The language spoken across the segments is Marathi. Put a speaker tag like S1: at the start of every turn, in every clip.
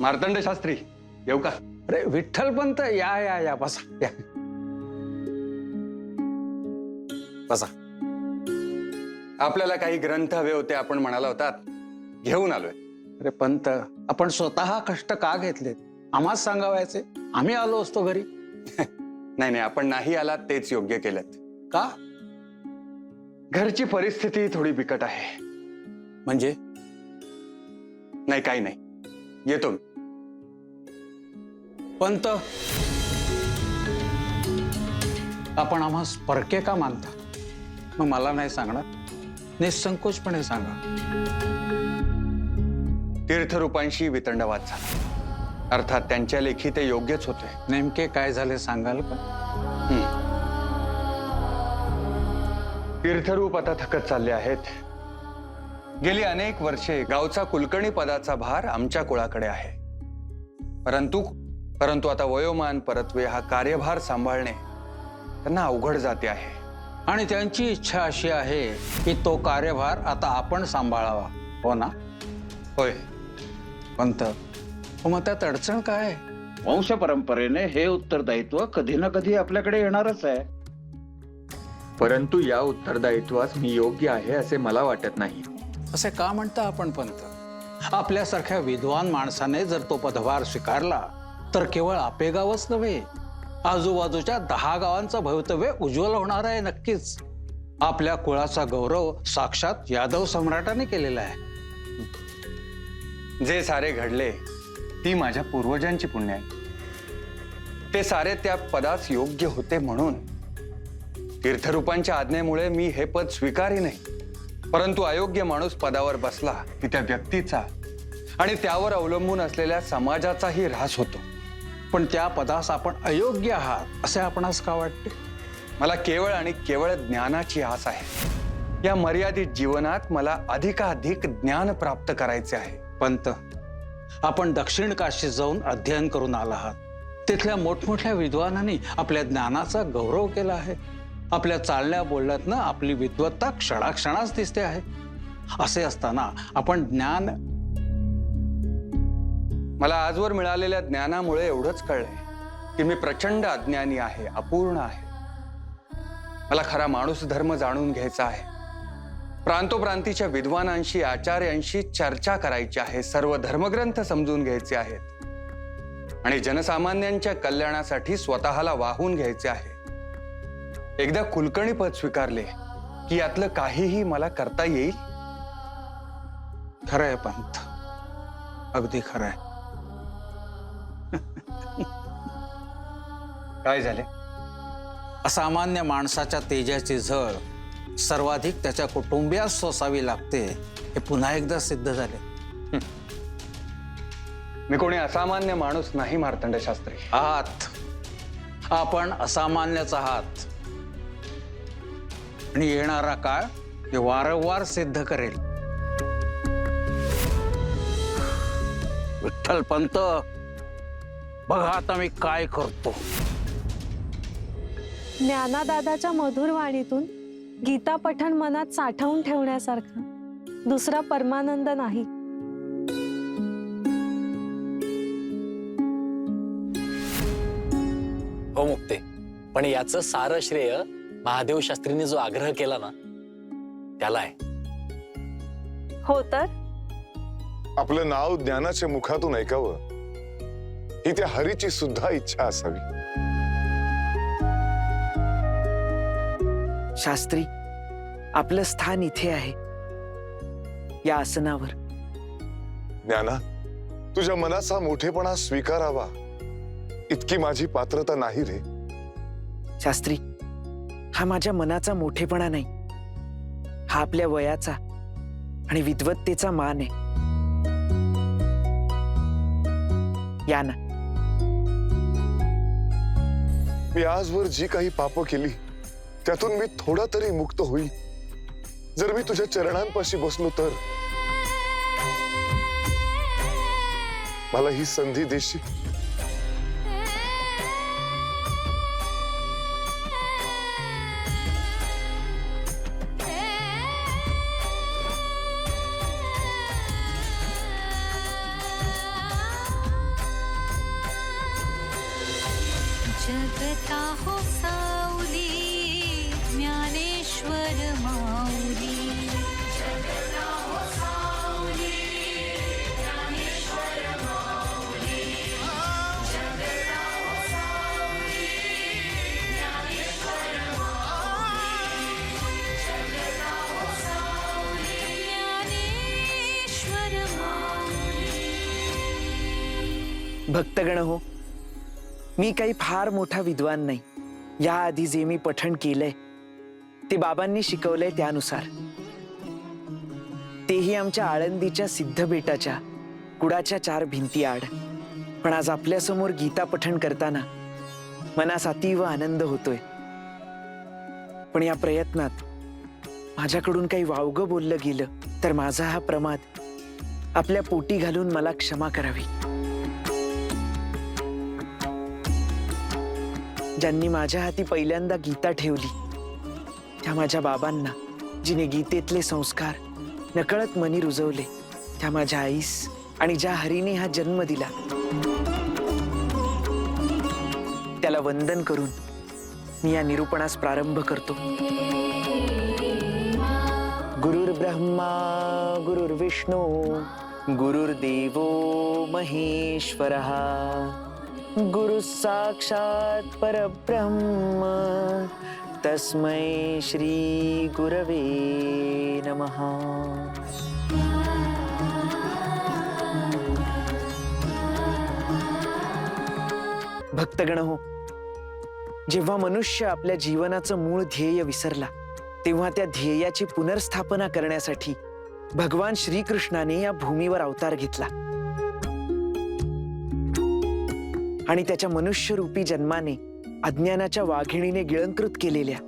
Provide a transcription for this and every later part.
S1: मार्तंड शास्त्री येऊ का?
S2: अरे विठ्ठलपंत या या या बसा या बसा.
S1: आपल्याला काही ग्रंथ हवे होते आपण म्हणाला होतात, घेऊन आलोय.
S2: अरे पंत, आपण स्वतः कष्ट का घेतलेत? आम्हाच सांगावायचे, आम्ही आलो असतो घरी.
S1: नाही नाही, आपण नाही आलात तेच योग्य केलं.
S2: का?
S1: घरची परिस्थिती थोडी बिकट आहे.
S2: म्हणजे?
S1: नाही काही नाही, येतो मी.
S2: पंत, आपण आम्हास परके का मानता? मग मला नाही सांगणार? निसंकोचपणे सांगा.
S1: तीर्थरूपांशी वितंडवाद झाला, अर्थात त्यांच्या लेखी ते योग्यच होते.
S2: नेमके काय झाले सांगाल का?
S1: तीर्थरूप आता थकत चालले आहेत. गेली अनेक वर्षे गावचा कुलकर्णी पदाचा भार आमच्या कुळाकडे आहे. परंतु आता वयोमान परत्वे हा कार्यभार सांभाळणे त्यांना अवघड जाते आहे.
S2: आणि त्यांची इच्छा अशी आहे की तो कार्यभार आता आपण सांभाळावा, हो ना?
S1: होय
S2: पंत, मग त्यात अडचण काय?
S3: वंश परंपरेने हे उत्तरदायित्व कधी ना कधी आपल्याकडे येणारच आहे.
S1: परंतु या उत्तरदायित्वास मी योग्य आहे असे मला वाटत नाही.
S2: असे का म्हणता आपण पंत? आपल्यासारख्या विद्वान माणसाने जर तो पदभार स्वीकारला तर केवळ आपे गावच नव्हे, आजूबाजूच्या 10 गावांचं भवितव्य उज्ज्वल होणार आहे. नक्कीच आपल्या कुळाचा गौरव साक्षात यादव सम्राटाने केलेला आहे.
S1: जे सारे घडले ती माझ्या पूर्वजांची पुण्य आहे. ते सारे त्या पदास योग्य होते म्हणून तीर्थरूपांच्या आज्ञेमुळे मी हे पद स्वीकारी नाही. परंतु अयोग्य माणूस पदावर बसला की त्या व्यक्तीचा आणि त्यावर अवलंबून असलेल्या समाजाचाही ऱ्हास होतो.
S2: पण त्या पदास आपण अयोग्य आहात असे आपणास का वाटते?
S1: मला केवळ आणि केवळ ज्ञानाची आस आहे. या मर्यादित जीवनात मला अधिकाधिक ज्ञान प्राप्त करायचे आहे.
S2: पंत, आपण दक्षिण काशी जाऊन अध्ययन करून आला आहात. तिथल्या मोठमोठ्या विद्वानांनी आपल्या ज्ञानाचा गौरव केला आहे. आपल्या चालण्या बोलण्यातनं आपली विद्वत्ता क्षणाक्षणाच दिसते आहे. असे असताना आपण ज्ञान,
S1: मला आजवर मिळालेल्या ज्ञानामुळे एवढंच कळलंय की मी प्रचंड अज्ञानी आहे, अपूर्ण आहे. मला खरा माणूस धर्म जाणून घ्यायचा आहे. प्रांतोप्रांतीच्या विद्वानांशी, आचार्यांशी चर्चा करायची आहे. सर्व धर्मग्रंथ समजून घ्यायचे आहेत आणि जनसामान्यांच्या कल्याणासाठी स्वतःला वाहून घ्यायचे आहे. एकदा कुलकर्णी पद स्वीकारले की यातलं काहीही मला करता येईल.
S2: खरंय पंत, अगदी खरंय.
S1: काय झाले?
S2: असामान्य माणसाच्या तेजाची झळ सर्वाधिक त्याच्या कुटुंबियास सोसावी लागते हे पुन्हा एकदा सिद्ध झाले.
S1: मी कोणी असामान्य माणूस नाही मार्तंड शास्त्री.
S2: आहात, आपण असामान्यच आहात आणि येणारा काळ हे वारंवार सिद्ध करेल. विठ्ठल पंत, बघा आता मी काय करतो.
S4: ज्ञानादादाच्या मधुर वाणीतून गीता पठण मनात साठवून ठेवण्यासारखा दुसरा परमानंद नाही.
S5: हो मुक्ते, पण याचं सारं श्रेय महादेव शास्त्रीने जो आग्रह केला ना त्याला आहे.
S4: हो तर
S6: आपलं नाव ज्ञानाच्या मुखातून ऐकावं ही त्या हरीची सुद्धा इच्छा असावी.
S7: शास्त्री, आपलं स्थान इथे आहे, या आसनावर.
S6: ज्ञाना, तुझ्या मनाचा मोठेपणा स्वीकारावा इतकी माझी पात्रता नाही रे.
S7: शास्त्री, हा माझ्या मनाचा मोठेपणा नाही, हा आपल्या वयाचा आणि विद्वत्तेचा मान आहे. या ना.
S6: मी आजवर जी काही पाप केली त्यातून मी थोडा तरी मुक्त होईल जर मी तुझ्या चरणांपाशी बसलो तर. मला ही संधी देशील?
S8: जगता हो सावली ज्ञानेश्वर माऊली
S7: भक्तगण हो, मी काही फार मोठा विद्वान नाही. याआधी जे मी पठण केलंय ते बाबांनी शिकवलंय त्यानुसार. तेही आमच्या आळंदीच्या सिद्धबेटाच्या कुडाच्या 4 भिंती आड. पण आज आपल्या समोर गीता पठण करताना मनास अतीव आनंद होतोय. पण या प्रयत्नात माझ्याकडून काही वावगं बोललं गेलं तर माझा हा प्रमाद आपल्या पोटी घालून मला क्षमा करावी. ज्यांनी माझ्या हाती पहिल्यांदा गीता ठेवली त्या माझ्या बाबांना, जिने गीतेतले संस्कार नकळत मनी रुजवले, त्या माझ्या आईस आणि ज्या हरीने हा जन्म दिला, त्याला वंदन करून मी या निरूपणास प्रारंभ करतो. गुरुर्ब्रह्मा गुरुर्विष्णू गुरुर्देवो महेश्वरः गुरु साक्षात परब्रह्म तस्मै श्री गुरवे नमः. भक्तगण हो, जेव्हा मनुष्य आपल्या जीवनाचं मूळ ध्येय विसरला तेव्हा त्या ध्येयाची पुनर्स्थापना करण्यासाठी भगवान श्रीकृष्णाने या भूमीवर अवतार घेतला आणि त्याच्या मनुष्यरूपी जन्माने अज्ञानाच्या वाघिणीने गिळंकृत केलेल्या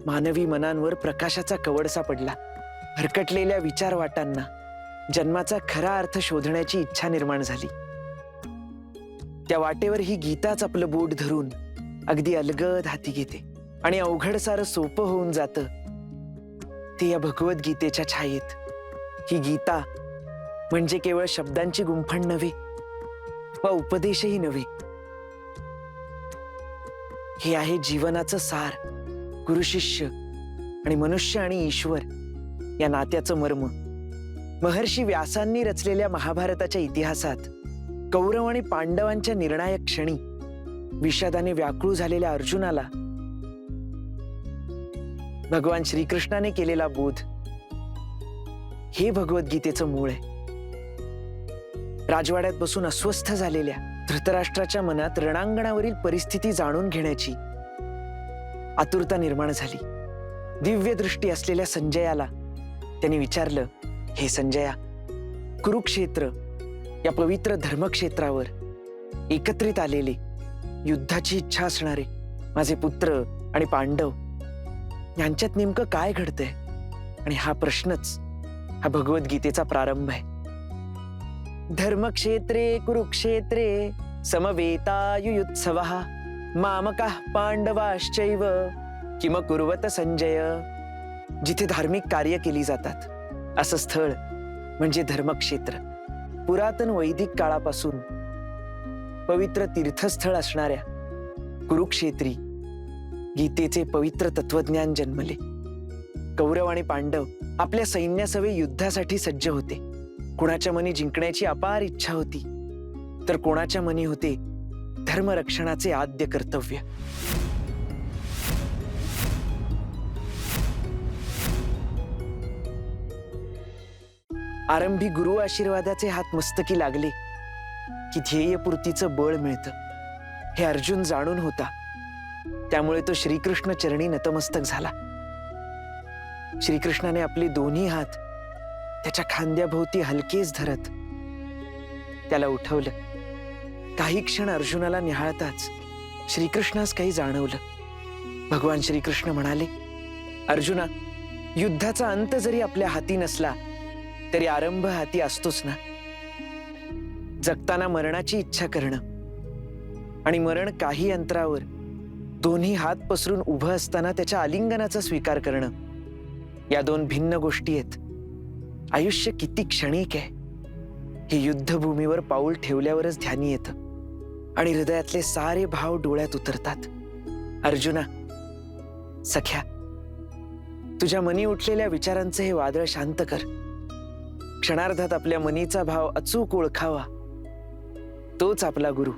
S7: मानवी मनांवर प्रकाशाचा कवडसा पडला. भरकटलेल्या विचारवाटांना जन्माचा खरा अर्थ शोधण्याची इच्छा निर्माण झाली. त्या वाटेवर ही गीताच आपलं बोट धरून अगदी अलगद हाती घेते आणि अवघड सारं सोपं होऊन जातं ते या भगवद्गीतेच्या छायेत. ही गीता म्हणजे केवळ शब्दांची गुंफण नव्हे व उपदेशही नव्हे, हे आहे जीवनाचं सार, गुरुशिष्य आणि मनुष्य आणि ईश्वर या नात्याचं मर्म. महर्षी व्यासांनी रचलेल्या महाभारताच्या इतिहासात कौरव आणि पांडवांच्या निर्णायक क्षणी विषादाने व्याकुळ झालेल्या अर्जुनाला भगवान श्रीकृष्णाने केलेला बोध हे भगवद्गीतेचं मूळ आहे. राजवाड्यात बसून अस्वस्थ झालेल्या धृतराष्ट्राच्या मनात रणांगणावरील परिस्थिती जाणून घेण्याची आतुरता निर्माण झाली. दिव्य दृष्टी असलेल्या संजयाला त्यांनी विचारलं, हे संजया, कुरुक्षेत्र या पवित्र धर्मक्षेत्रावर एकत्रित आलेले युद्धाची इच्छा असणारे माझे पुत्र आणि पांडव यांच्यात नेमकं काय घडतंय? आणि हा प्रश्नच हा भगवद्गीतेचा प्रारंभ आहे. धर्मक्षेत्रे कुरुक्षेत्रे समवेतायुयुत्सवः मामकः पांडवाश्चैव किम कुर्वत संजय. जिथे धार्मिक कार्य केली जातात असं स्थळ म्हणजे धर्मक्षेत्र. पुरातन वैदिक काळापासून पवित्र तीर्थस्थळ असणाऱ्या कुरुक्षेत्री गीतेचे पवित्र तत्वज्ञान जन्मले. कौरव आणि पांडव आपल्या सैन्यासवे युद्धासाठी सज्ज होते. कोणाच्या मनी जिंकण्याची अपार इच्छा होती तर कोणाच्या मनी होते धर्मरक्षणाचे आद्य कर्तव्य. आरंभी गुरु आशीर्वादाचे हात मस्तकी लागले की ध्येयपूर्तीचं बळ मिळतं हे अर्जुन जाणून होता. त्यामुळे तो श्रीकृष्ण चरणी नतमस्तक झाला. श्रीकृष्णाने आपले दोन्ही हात त्याच्या खांद्याभोवती हलकेच धरत त्याला उठवलं. काही क्षण अर्जुनाला निहाळताच श्रीकृष्णास काही जाणवलं. भगवान श्रीकृष्ण म्हणाले, अर्जुना, युद्धाचा अंत जरी आपल्या हाती नसला तरी आरंभ हाती असतोच ना. जगताना मरणाची इच्छा करणं आणि मरण काही अंतरावर दोन्ही हात पसरून उभं असताना त्याच्या आलिंगनाचा स्वीकार करणं या दोन भिन्न गोष्टी आहेत. आयुष्य किती क्षणिक आहे हे युद्धभूमीवर पाऊल ठेवल्यावरच ध्यानी येतं. आणि हृदयातले सारे भाव डोळ्यात उतरतात. अर्जुना, सख्या, तुझ्या मनी उठलेल्या विचारांचे हे वादळ शांत कर. क्षणार्धात आपल्या मनीचा भाव अचूक ओळखावा, तोच आपला गुरु.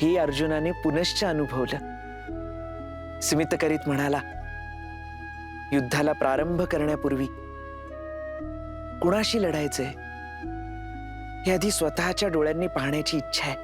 S7: हे अर्जुनाने पुनश्च अनुभवलं. स्मित करीत म्हणाला, युद्धाला प्रारंभ करण्यापूर्वी कुणाशी लढायचंय हे आधी स्वतःच्या डोळ्यांनी पाहण्याची इच्छा आहे.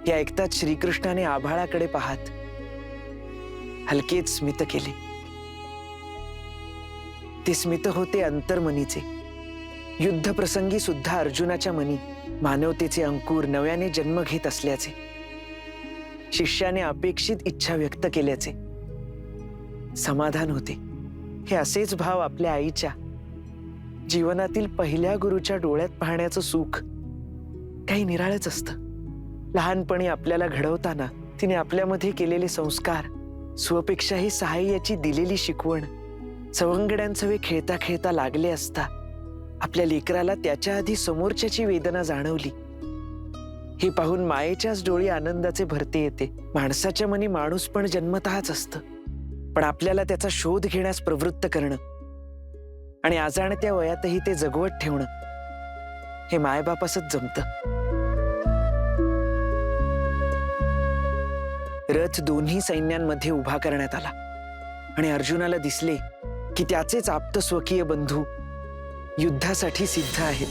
S7: हे ऐकताच श्रीकृष्णाने आभाळाकडे पाहत हलकेच स्मित केले. ते स्मित होते अंतर्मनीचे. युद्ध प्रसंगी सुद्धा अर्जुनाच्या मनी मानवतेचे अंकुर नव्याने जन्म घेत असल्याचे, शिष्याने अपेक्षित इच्छा व्यक्त केल्याचे समाधान होते. हे असेच भाव आपल्या आईच्या जीवनातील पहिल्या गुरुच्या डोळ्यात पाहण्याचं सुख काही निराळच असतं. लहानपणी आपल्याला घडवताना तिने आपल्यामध्ये केलेले संस्कार, स्वपेक्षाही सहाय्याची दिलेली शिकवण, सवंगड्यांसवे खेळता खेळता लागले असता आपल्या लेकराला त्याच्या आधी समोरच्याची वेदना जाणवली, हे पाहून मायेच्याच डोळी आनंदाचे भरते येते. माणसाच्या मनी माणूस पण जन्मतःच असतं, पण आपल्याला त्याचा शोध घेण्यास प्रवृत्त करणं आणि अजाणत्या वयातही ते जगवत ठेवणं हे मायबापासच जमतं. रथ दोन्ही सैन्यांमध्ये उभा करण्यात आला आणि अर्जुनाला दिसले की त्याचेच आप्त स्वकीय बंधू युद्धासाठी सिद्ध आहेत.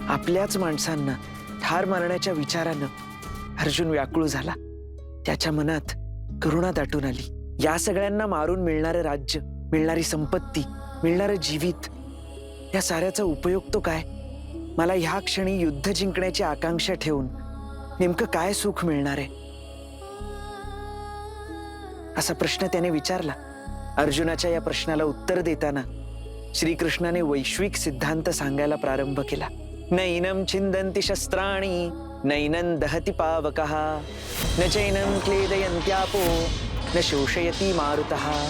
S7: आपल्याच माणसांना ठार मारण्याच्या विचारानं अर्जुन व्याकुळ झाला. त्याच्या मनात करुणा दाटून आली. या सगळ्यांना मारून मिळणारं राज्य, मिळणारी संपत्ती, मिळणारं जीवित, या साऱ्याचा उपयोग तो काय? मला ह्या क्षणी युद्ध जिंकण्याची आकांक्षा ठेवून नेमकं काय सुख मिळणार आहे, असा प्रश्न त्याने विचारला. अर्जुनाच्या या प्रश्नाला उत्तर देताना श्रीकृष्णाने वैश्विक सिद्धांत सांगायला प्रारंभ केला. नैनं छिंदन्ति शस्त्राणि नैनं दहति पावकः न चैनं क्लेदयन्त्यापो न शोषयति मारुतः.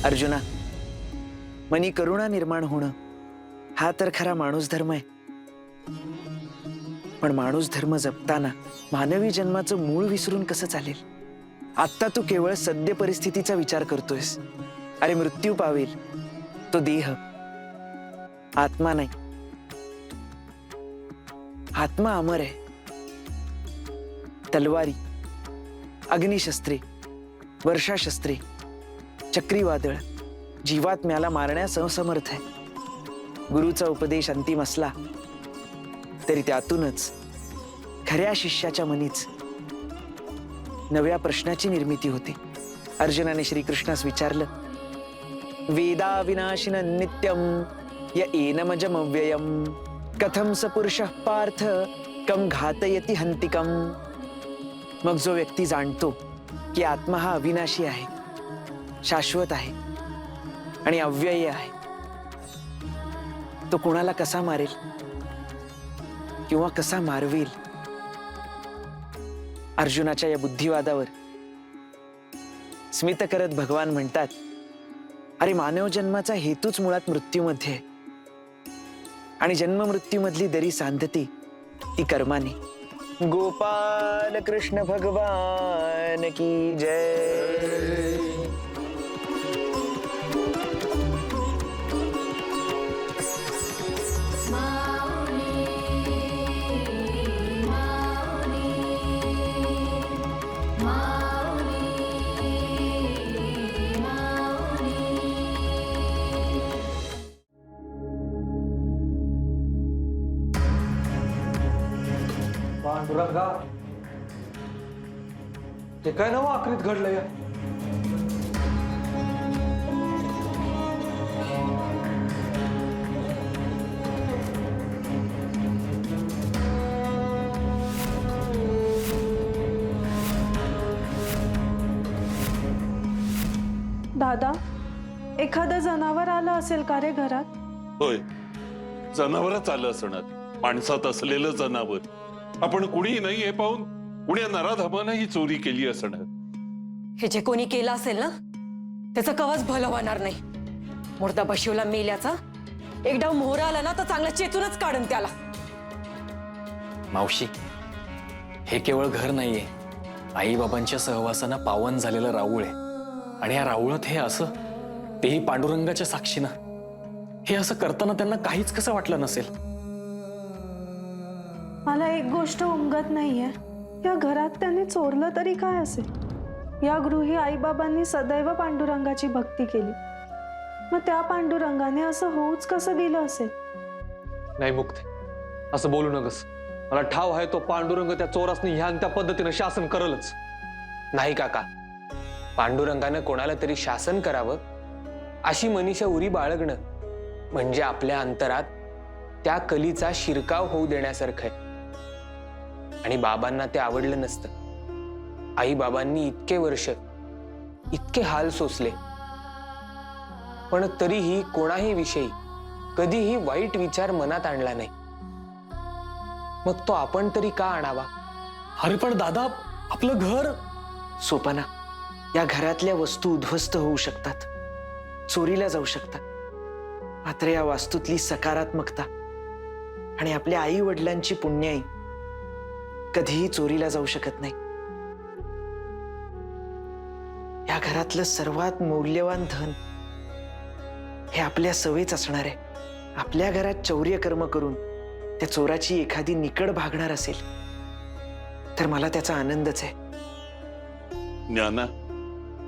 S7: अर्जुना, मनी करुणा निर्माण होणं हा तर खरा माणूस धर्म आहे. पण माणूस धर्म जपताना मानवी जन्माचं मूळ विसरून कसं चालेल? आत्ता तू केवळ सद्य परिस्थितीचा विचार करतोयस. अरे, मृत्यू पावेल तो देह, आत्मा नाही. आत्मा अमर आहे. तलवारी, अग्निशस्त्रे, वर्षाशस्त्रे, चक्रीवादळ जीवात्म्याला मारण्यास असमर्थ आहे. गुरुचा उपदेश अंतिम असला तरी त्यातूनच खऱ्या शिष्याच्या मनीच नव्या प्रश्नाची निर्मिती होते. अर्जुनाने श्रीकृष्णास विचारलं, वेदा विनाशिन नित्यम य एनमजमव्ययम कथम स पुरुषः पार्थ कम घातयति हंतिकम. मग जो व्यक्ती जाणतो की आत्मा हा अविनाशी आहे, शाश्वत आहे आणि अव्यय आहे, तो कोणाला कसा मारेल किंवा कसा मारवेल? अर्जुनाच्या या बुद्धिवादावर स्मित करत भगवान म्हणतात, अरे, मानव जन्माचा हेतूच मुळात मृत्यूमध्ये आहे आणि जन्म मृत्यूमधली दरी सांधते ती कर्माने. गोपाल कृष्ण भगवान की जय.
S9: पांडुरंगा, ते काय नवं आखरीत घडलं या?
S4: दादा, एखादं जनावर आलं असेल का रे घरात?
S6: होय,
S10: जनावरच आलं असणार, माणसात असलेलं जनावर. आपण कुणी नाही हे पाहून कुण्या नराधमानं ही चोरी केली असणार.
S11: हे जे कोणी केलं असेल ना त्याचं कवच भलं होणार नाही. मुर्दा बशिवला मेल्याचा एक डाव मोहरा आला ना तर चांगला चेतूनच काढून त्याला.
S5: मावशी, हे केवळ घर नाहीये, आई बाबांच्या सहवासानं पावन झालेलं राऊळ आहे. आणि या राऊळात हे असं, तेही पांडुरंगाच्या साक्षीनं, हे असं करताना त्यांना काहीच कसं वाटलं नसेल.
S4: मला एक गोष्ट उमगत नाहीये, या घरात त्यांनी चोरलं तरी काय असेल? या गृही आईबाबांनी सदैव पांडुरंगाची भक्ती केली, मग त्या पांडुरंगाने असं होऊच कसं दिलं असेल?
S9: नाही मुक्ते, असं बोलू नकस. मला ठाव आहे तो पांडुरंग त्या चोरासनी ह्या आणि त्या पद्धतीनं शासन करलच.
S12: नाही काका, पांडुरंगानं कोणाला तरी शासन करावं अशी मनीषा उरी बाळगणं म्हणजे आपल्या अंतरात त्या कलीचा शिरकाव होऊ देण्यासारखं आहे. आणि बाबांना ते आवडलं नसतं. आई बाबांनी इतके वर्ष इतके हाल सोसले, पण तरीही कोणाही विषयी कधीही वाईट विचार मनात आणला नाही. मग तो आपण तरी का आणावा?
S5: अरे पण दादा, आपलं घर.
S7: सोपाना, या घरातल्या वस्तू उद्ध्वस्त होऊ शकतात, चोरीला जाऊ शकतात, मात्र या वास्तूतली सकारात्मकता आणि आपल्या आई वडिलांची पुण्याई कधीही चोरीला जाऊ शकत नाही. या घरातलं सर्वात मौल्यवान धन हे आपल्या सवयीच असणार आहे. आपल्या घरात चौर्य कर्म करून त्या चोराची एखादी निकड भागणार असेल तर मला त्याचा आनंदच आहे.
S10: ज्ञाना,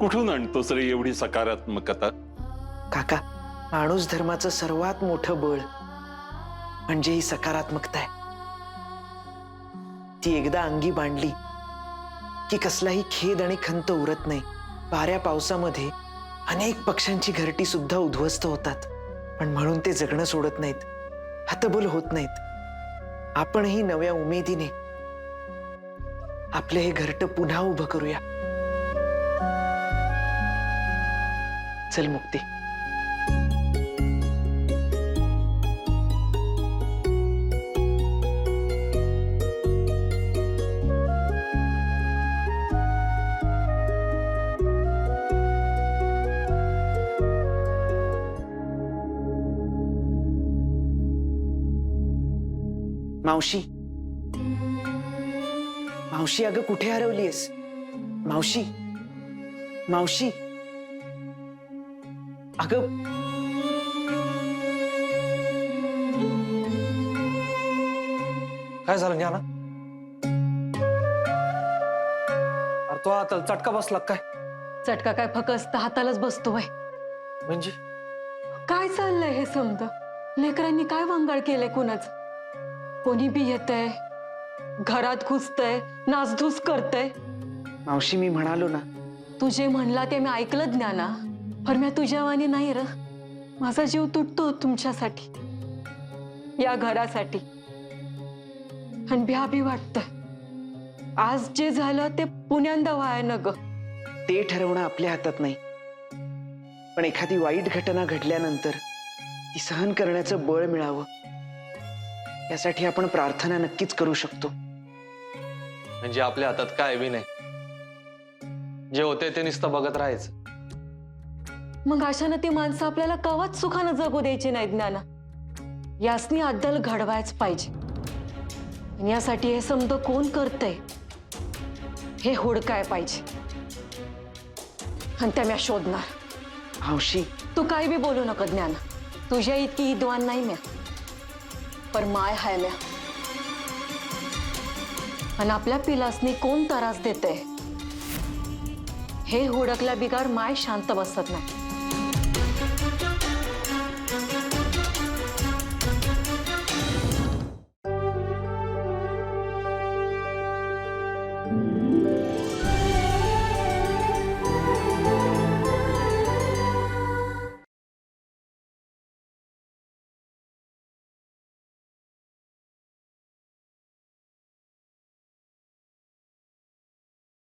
S10: कुठून आणतोस रे एवढी सकारात्मकता?
S7: काका, माणूस धर्माचं सर्वात मोठं बळ म्हणजे ही सकारात्मकता आहे. ती एकदा अंगी बांधली की कसलाही खेद आणि खंत उरत नाही. वाऱ्या पावसामध्ये अनेक पक्ष्यांची घरटी सुद्धा उद्ध्वस्त होतात, पण म्हणून ते जगणं सोडत नाहीत, हतबल होत नाहीत. आपणही नव्या उमेदीने आपले हे घरटं पुन्हा उभं करूया. चल मुक्ती. मावशी, मावशी, अगं कुठे हरवलीयस? मावशी, मावशी, अगं.
S9: काय झालं ज्ञाना? अरे तो आता चटका बसला काय?
S11: चटका काय फकस्त हातालाच बसतोय.
S9: म्हणजे
S11: काय चाललंय हे समजा? लेकरांनी काय वांगाळ केलंय कुणाच? कोणी बी येतंय, घरात घुसतंय, नासधूस करतंय.
S7: मावशी, मी म्हणालो ना,
S11: तू जे म्हणला ते मी ऐकलं ज्ञाना, पण मी तुझ्या वाणी नाही र. माझा जीव तुटतो तुमच्यासाठी, या घरासाठी, आणि भ्या भी वाटतंय. आज जे झालं ते पुण्यांदा व्हायनं ग.
S7: ते ठरवणं आपल्या हातात नाही, पण एखादी वाईट घटना घडल्यानंतर ती सहन करण्याचं बळ मिळावं यासाठी आपण प्रार्थना नक्कीच करू शकतो.
S9: म्हणजे आपल्या हातात काय बी नाही, जे होते ते नुसतं बघत राहायचं.
S11: मग अशानं ती माणसं आपल्याला कवाच सुखानं जगू द्यायची नाही ज्ञाना. यासनी अद्दल घडवायच पाहिजे. आणि यासाठी हे समज कोण करतंय हे हुडकाय पाहिजे, आणि त्या म्या शोधणार.
S7: मावशी,
S11: तू काय बी बोलू नका ज्ञाना, तुझ्या इतकी इद्वान नाही म्या, पर माय हाय म्या. आणि आपल्या पिलासनी कोण त्रास देते हे हुडकल्या बिगार माय शांत बसत नाही.